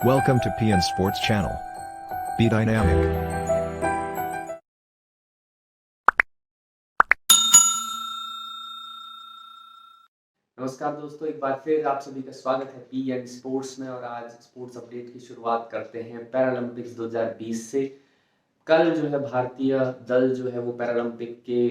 Welcome to PN Sports Channel. Be dynamic. नमस्कार दोस्तों, एक बार फिर आप सभी का स्वागत है पीएन स्पोर्ट्स में। और आज स्पोर्ट्स अपडेट की शुरुआत करते हैं पैरालंपिक्स 2020 से। कल जो है भारतीय दल जो है वो पैरालंपिक के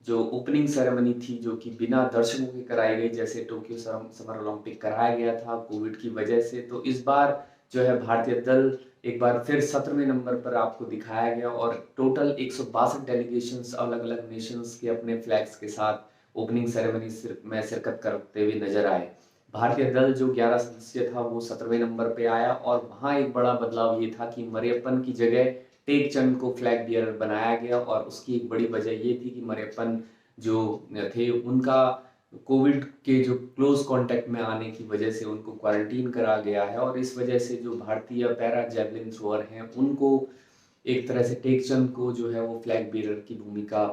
जो ओपनिंग सेरेमनी थी, जो कि बिना दर्शकों के कराई गई, जैसे टोक्यो समर ओलंपिक कराया गया था कोविड की वजह से, तो इस बार जो है भारतीय दल एक बार फिर 17वें नंबर पर आपको दिखाया गया। और टोटल 162 डेलीगेशंस अलग अलग नेशंस के अपने फ्लैग्स के साथ ओपनिंग सेरेमनी में शिरकत करते हुए नजर आए। भारतीय दल जो 11 सदस्य था वो 17वें नंबर पे आया। और वहाँ एक बड़ा बदलाव ये था कि मरियप्पन की जगह टेक चंद को फ्लैग बियरर बनाया गया। और उसकी एक बड़ी वजह ये थी कि मरियप्पन जो थे उनका कोविड के जो क्लोज कांटेक्ट में आने की वजह से उनको क्वारंटीन करा गया है। और इस वजह से जो भारतीय पैरा जैवलिन थ्रोअर हैं उनको एक तरह से टेक चंद को जो है वो फ्लैग बियरर की भूमिका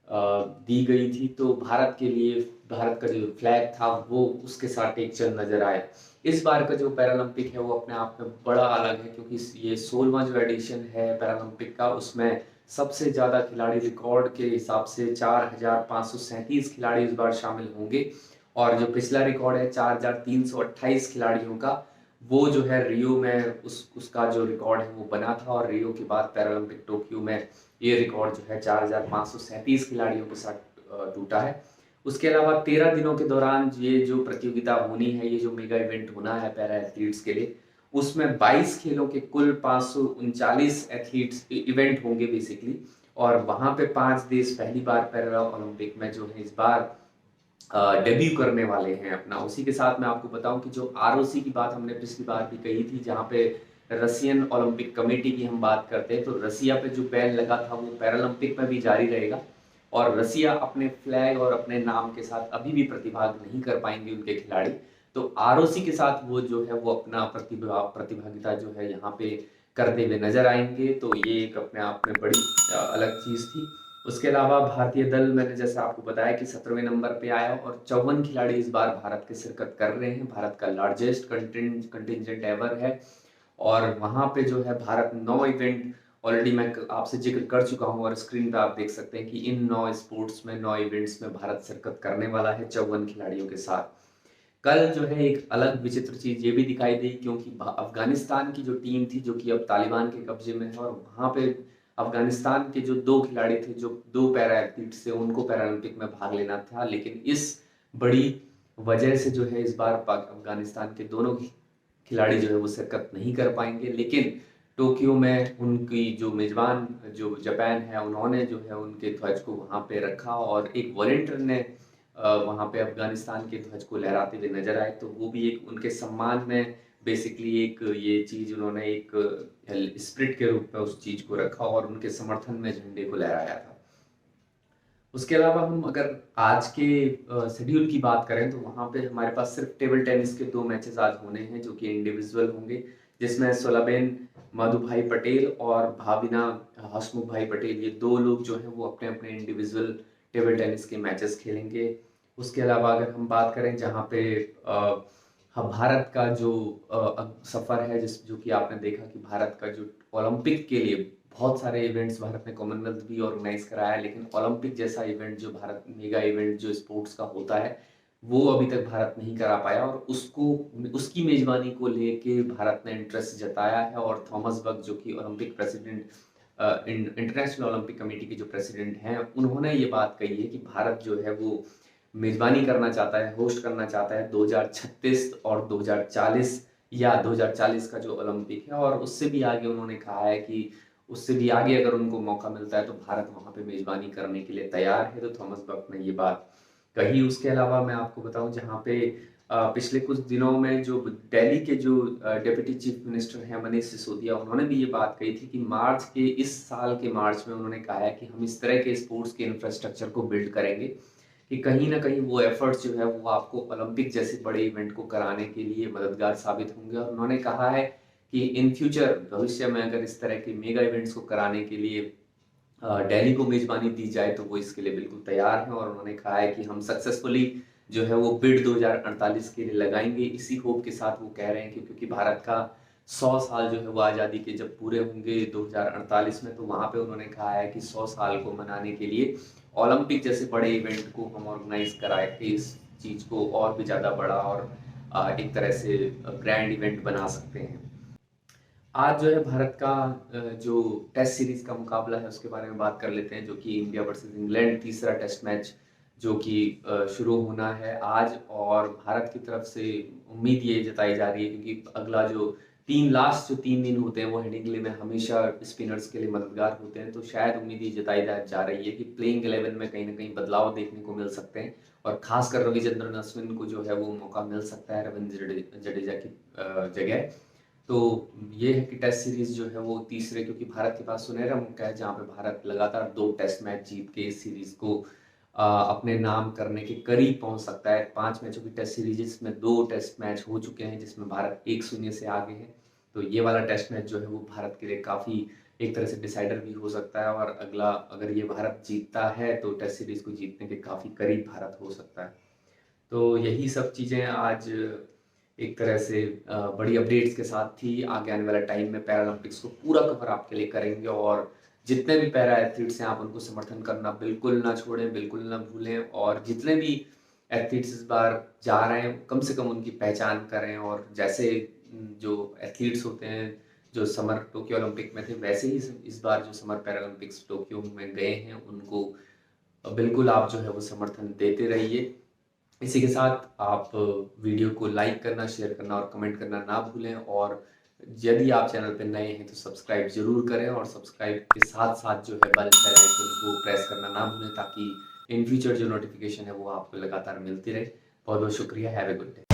दी गई थी। तो भारत के लिए भारत का जो फ्लैग था वो उसके साथ टेक चंद नजर आए। इस बार का जो पैरालंपिक है वो अपने आप में बड़ा अलग है, क्योंकि ये 16वां जो एडिशन है पैरालंपिक का, उसमें सबसे ज़्यादा खिलाड़ी रिकॉर्ड के हिसाब से 4,537 खिलाड़ी इस बार शामिल होंगे। और जो पिछला रिकॉर्ड है 4,328 खिलाड़ियों का, वो जो है रियो में उसका जो रिकॉर्ड है वो बना था। और रियो के बाद पैरालंपिक टोक्यो में ये रिकॉर्ड जो है 4,537 खिलाड़ियों के साथ टूटा है। उसके अलावा 13 दिनों के दौरान ये जो प्रतियोगिता होनी है, ये जो मेगा इवेंट होना है पैरा एथलीट्स के लिए, उसमें 22 खेलों के कुल 539 एथलीट्स इवेंट होंगे बेसिकली। और वहां पे 5 देश पहली बार पैरा ओलंपिक में जो है इस बार डेब्यू करने वाले हैं अपना। उसी के साथ मैं आपको बताऊं कि जो आरओसी की बात हमने पिछली बार भी कही थी, जहां पे रशियन ओलंपिक कमेटी की हम बात करते हैं, तो रसिया पे जो बैन लगा था वो पैरालंपिक में भी जारी रहेगा। और रसिया अपने फ्लैग और अपने नाम के साथ अभी भी प्रतिभाग नहीं कर पाएंगे उनके खिलाड़ी। तो आरओसी के साथ वो जो है वो अपना प्रतिभागिता जो है यहाँ पे करते हुए नजर आएंगे। तो ये एक अपने आप में बड़ी अलग चीज थी। उसके अलावा भारतीय दल, मैंने जैसे आपको बताया कि 17वें नंबर पे आया और 54 खिलाड़ी इस बार भारत के शिरकत कर रहे हैं। भारत का लार्जेस्ट कंटिजेंट एवर है। और वहां पे जो है भारत 9 इवेंट, ऑलरेडी मैं आपसे जिक्र कर चुका हूं और स्क्रीन पे आप देख सकते हैं कि इन 9 स्पोर्ट्स में 9 इवेंट्स में भारत शिरकत करने वाला है 54 खिलाड़ियों के साथ। कल जो है एक अलग विचित्र चीज ये भी दिखाई दी, क्योंकि अफगानिस्तान की जो टीम थी जो कि अब तालिबान के कब्जे में है, और वहां पे अफगानिस्तान के जो 2 खिलाड़ी थे, जो 2 पैरा एथलीट्स थे, उनको पैरालंपिक में भाग लेना था। लेकिन इस बड़ी वजह से जो है इस बार अफगानिस्तान के दोनों खिलाड़ी जो है वो शिरकत नहीं कर पाएंगे। लेकिन टोक्यो में उनकी जो मेजबान जो जापान है, उन्होंने जो है उनके ध्वज को वहां पे रखा। और एक वॉलेंटियर ने वहां पे अफगानिस्तान के ध्वज को लहराते हुए नजर आए। तो वो भी एक उनके सम्मान में बेसिकली एक ये चीज उन्होंने एक स्प्रिट के रूप में उस चीज को रखा और उनके समर्थन में झंडे को लहराया था। उसके अलावा हम अगर आज के शेड्यूल की बात करें तो वहां पे हमारे पास सिर्फ टेबल टेनिस के 2 मैचेस आज होने हैं, जो कि इंडिविजुअल होंगे, जिसमें सोलाबेन मधुभाई पटेल और भाविना हसमुख भाई पटेल, ये 2 लोग जो हैं वो अपने अपने इंडिविजुअल टेबल टेनिस के मैचेस खेलेंगे। उसके अलावा अगर हम बात करें जहाँ पे भारत का जो सफर है, जो कि आपने देखा कि भारत का जो ओलंपिक के लिए बहुत सारे इवेंट्स भारत ने कॉमनवेल्थ भी ऑर्गेनाइज कराया है, लेकिन ओलंपिक जैसा इवेंट जो भारत मेगा इवेंट जो स्पोर्ट्स का होता है वो अभी तक भारत नहीं करा पाया। और उसको उसकी मेजबानी को लेके भारत ने इंटरेस्ट जताया है। और थॉमस बक जो कि Olympic president, international Olympic committee के जो प्रेसिडेंट हैं, उन्होंने ये बात कही है कि भारत जो है वो मेजबानी करना चाहता है, होस्ट करना चाहता है 2036 और 2040 या 2040 का जो ओलंपिक है। और उससे भी आगे उन्होंने कहा है कि उससे भी आगे अगर उनको मौका मिलता है तो भारत वहां पे मेजबानी करने के लिए तैयार है। तो थॉमस बक ने ये बात कही। उसके अलावा मैं आपको बताऊं, जहाँ पे पिछले कुछ दिनों में जो दिल्ली के जो डेप्यूटी चीफ मिनिस्टर हैं मनीष सिसोदिया, उन्होंने भी ये बात कही थी कि इस साल के मार्च में उन्होंने कहा है कि हम इस तरह के स्पोर्ट्स के इंफ्रास्ट्रक्चर को बिल्ड करेंगे कि कहीं ना कहीं वो एफर्ट्स जो है वो आपको ओलंपिक जैसे बड़े इवेंट को कराने के लिए मददगार साबित होंगे। और उन्होंने कहा है कि इन फ्यूचर भविष्य में अगर इस तरह के मेगा इवेंट्स को कराने के लिए दिल्ली को मेजबानी दी जाए तो वो इसके लिए बिल्कुल तैयार हैं। और उन्होंने कहा है कि हम सक्सेसफुली जो है वो बिड 2048 के लिए लगाएंगे। इसी होप के साथ वो कह रहे हैं कि क्योंकि भारत का 100 साल जो है वो आज़ादी के जब पूरे होंगे 2048 में, तो वहाँ पे उन्होंने कहा है कि 100 साल को मनाने के लिए ओलंपिक जैसे बड़े इवेंट को हम ऑर्गेनाइज कराए के इस चीज़ को और भी ज़्यादा बड़ा और एक तरह से ग्रैंड इवेंट बना सकते हैं। आज जो है भारत का जो टेस्ट सीरीज का मुकाबला है उसके बारे में बात कर लेते हैं, जो कि इंडिया वर्सेस इंग्लैंड तीसरा टेस्ट मैच जो कि शुरू होना है आज। और भारत की तरफ से उम्मीद ये जताई जा रही है, क्योंकि अगला जो लास्ट जो 3 दिन होते हैं वो हेडिंगली में हमेशा स्पिनर्स के लिए मददगार होते हैं, तो शायद उम्मीद ये जताई जा रही है कि प्लेइंग 11 में कहीं ना कहीं बदलाव देखने को मिल सकते हैं, और खासकर रविचंद्रन अश्विन को जो है वो मौका मिल सकता है रविंद्र जडेजा की जगह। तो ये है कि टेस्ट सीरीज जो है वो तीसरे, क्योंकि भारत के पास सुनहरा मौका है जहाँ पे भारत लगातार 2 टेस्ट मैच जीत के इस सीरीज को अपने नाम करने के करीब पहुंच सकता है। 5 मैचों की टेस्ट सीरीज में 2 टेस्ट मैच हो चुके हैं जिसमें भारत 1-0 से आगे है, तो ये वाला टेस्ट मैच जो है वो भारत के लिए काफ़ी एक तरह से डिसाइडर भी हो सकता है, और अगला अगर ये भारत जीतता है तो टेस्ट सीरीज को जीतने के काफ़ी करीब भारत हो सकता है। तो यही सब चीज़ें आज एक तरह से बड़ी अपडेट्स के साथ थी। आगे आने वाले टाइम में पैरालंपिक्स को पूरा कवर आपके लिए करेंगे, और जितने भी पैरा एथलीट्स हैं आप उनको समर्थन करना बिल्कुल ना छोड़ें, बिल्कुल ना भूलें, और जितने भी एथलीट्स इस बार जा रहे हैं कम से कम उनकी पहचान करें, और जैसे जो एथलीट्स होते हैं जो समर टोक्यो ओलंपिक में थे वैसे ही इस बार जो समर पैरालंपिक्स टोक्यो में गए हैं उनको बिल्कुल आप जो है वो समर्थन देते रहिए। इसी के साथ आप वीडियो को लाइक करना, शेयर करना और कमेंट करना ना भूलें, और यदि आप चैनल पर नए हैं तो सब्सक्राइब जरूर करें, और सब्सक्राइब के साथ साथ जो है बेल आइकन को प्रेस करना ना भूलें, ताकि इन फ्यूचर जो नोटिफिकेशन है वो आपको लगातार मिलती रहे। बहुत बहुत शुक्रिया। Have a good day.